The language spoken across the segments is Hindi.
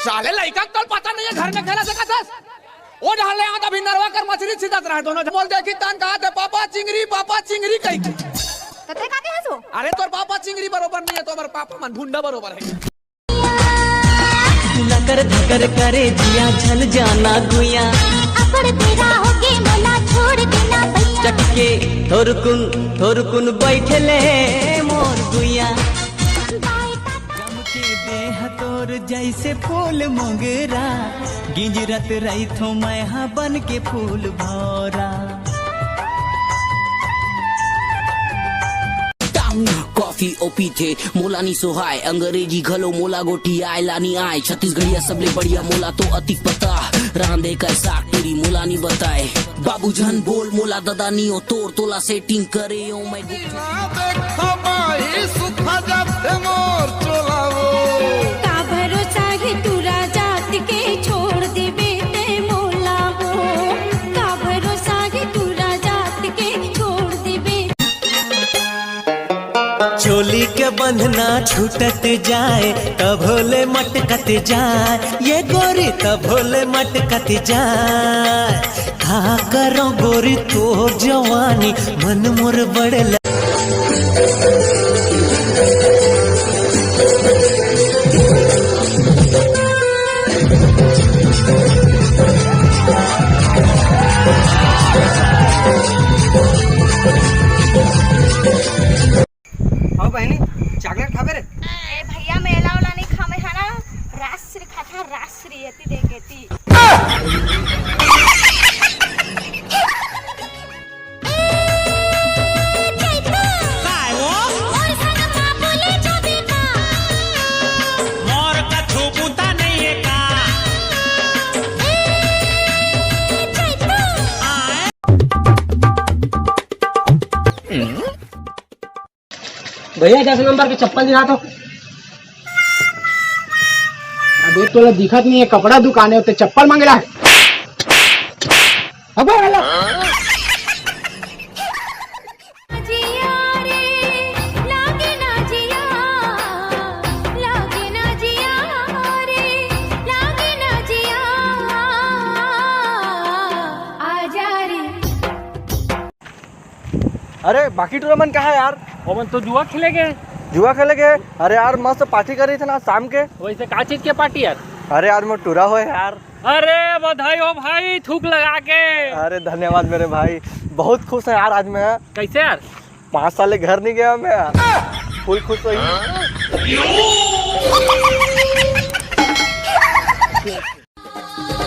साले लड़का तो पता नहीं है घर में खेला सका था। वो ढाले यहाँ अभी नरवा कर मछली सीधत रहे दोनों बोल देखी तान कहा थे पापा चिंगरी कही तते का के हसो। अरे तोर पापा चिंगरी बरोबर नहीं है, तो हमारे पापा मन भुंडा बरोबर है। नकर धकर करे जिया झल जाना गुया अकड़ तेरा होके मोला छोड़ देना भैया। चटके थोरकुन बैठले मोर गुया गम के देह तोर जैसे फूल मोगरा गिंजरत रही थो मैं बन के फूल भौरा। कॉफी ओपी थे मोला नी सोहाय अंग्रेजी घलो मोला गोटी आय लानी आय छत्तीसगढ़िया सबले बढ़िया मोला तो अति पता रांधे कैसा तेरी मोला नी बताए बाबू जन बोल मोला ददा नी ओ तोर तोला सेटिंग करे ओ मैं का भरोसा है तू राजा के छोड़ दे बेटे मोला हो। का भरोसा है तू राजा के छोड़ दे बेटे। चोली के बंधना छूटत जाए तब भोले मटकत जाए ये गोरी तब भोले मटकत जाए का करो गोरी तो जवानी मन मोर बड़े बहनी चॉकलेट खाबे रे? ए भैया मेला वाला नहीं खामे है ना, राश्री खाता राश्री एती देखेती। भैया 10 नंबर के चप्पल दिखा तो। अबे तो दिखत नहीं है, कपड़ा दुकान है उते चप्पल मांग रहा है। अबे हेलो अरे बाकी टूर्नामेंट कहाँ है यार? ओमन तो जुआ खेलेगे। जुआ खेलेगे? अरे यार मस्त पार्टी करी थी ना शाम के। वैसे का चीज के पार्टी यार? अरे यार मैं टूरा हो यार। अरे बधाई हो भाई थूक लगा के। अरे धन्यवाद मेरे भाई, बहुत खुश है यार आज मैं। कैसे यार? 5 साल घर नहीं गया मैं, फुल खुश हुई।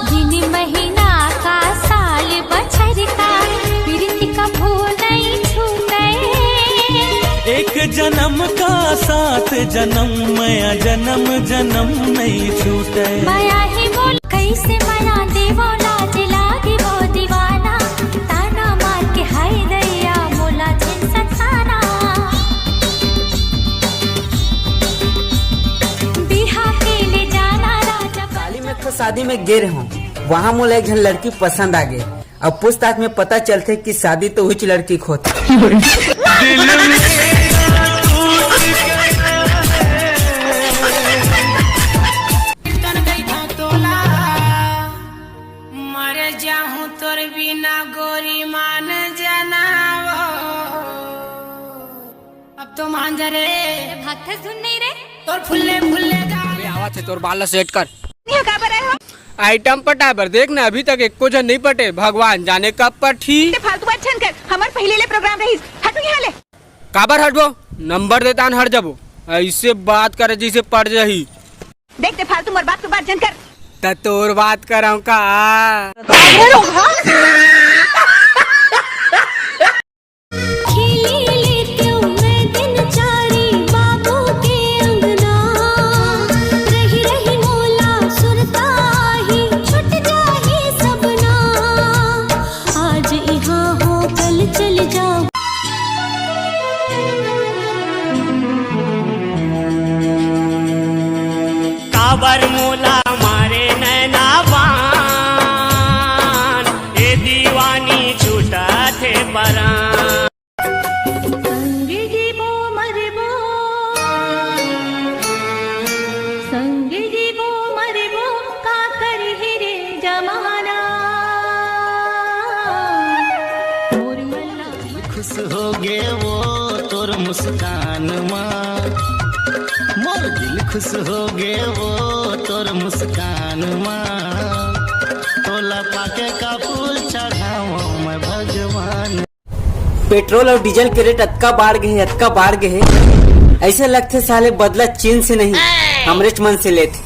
जिन महीना का साल बछर का प्रीति का फूल नहीं छूटे। एक जन्म का 7 जन्म माया जन्म नहीं छूटे। माया ही बोल कैसे मना देवो लाज लागे वो दीवाना ताना मार के हाय दैया मोला जिन सताना। बिहा के ले जाना राजा काली में तो शादी में गिर हूँ, वहाँ मोला एक लड़की पसंद आ गई। अब पूछताछ में पता चलते कि शादी तो उच लड़की को होती। अब तो मान जा रे भाग सुन नहीं रे तोर फुल्ले आवाज है तोर बाल सेट कर। नहीं का बरे हो आइटम पटाबर देखना अभी तक एक को जन नहीं पटे, भगवान जाने कब पठी। फालतू बात छन कर हमार पहले ले प्रोग्राम रही हटू यहाँ ले। काबर हटबो नंबर देता हट जाबो, ऐसे बात करे जैसे पड़ जाही। देखते फालतू मर बात के बात जन कर त तोर बात कराऊं का। काबर मोला मारे नैनावान ए दीवानी छूटा थे परान। संग जीवो मरबो मुस्कान माँ मोर दिल खुश हो गे वो तोर मुस्कान माँ तोला पाके का फूल चढ़ाओ मैं भगवान। पेट्रोल और डीजल के रेट अतका बढ़ गए ऐसे लगते साले बदला चीन से नहीं अमृत मन से लेते।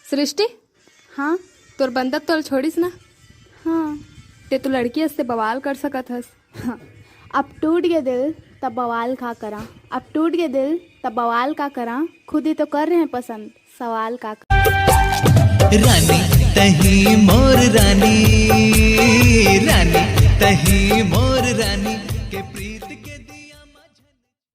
सृष्टि हाँ तोर बंधक तो छोड़िस ना। हाँ ते तू लड़की से बवाल कर सकत हस। हाँ। अब टूट गया दिल तब बवाल का करा, अब टूट गया दिल तब बवाल का करा, खुद ही तो कर रहे हैं पसंद सवाल का रानी तही मोर रानी, रानी तही मोर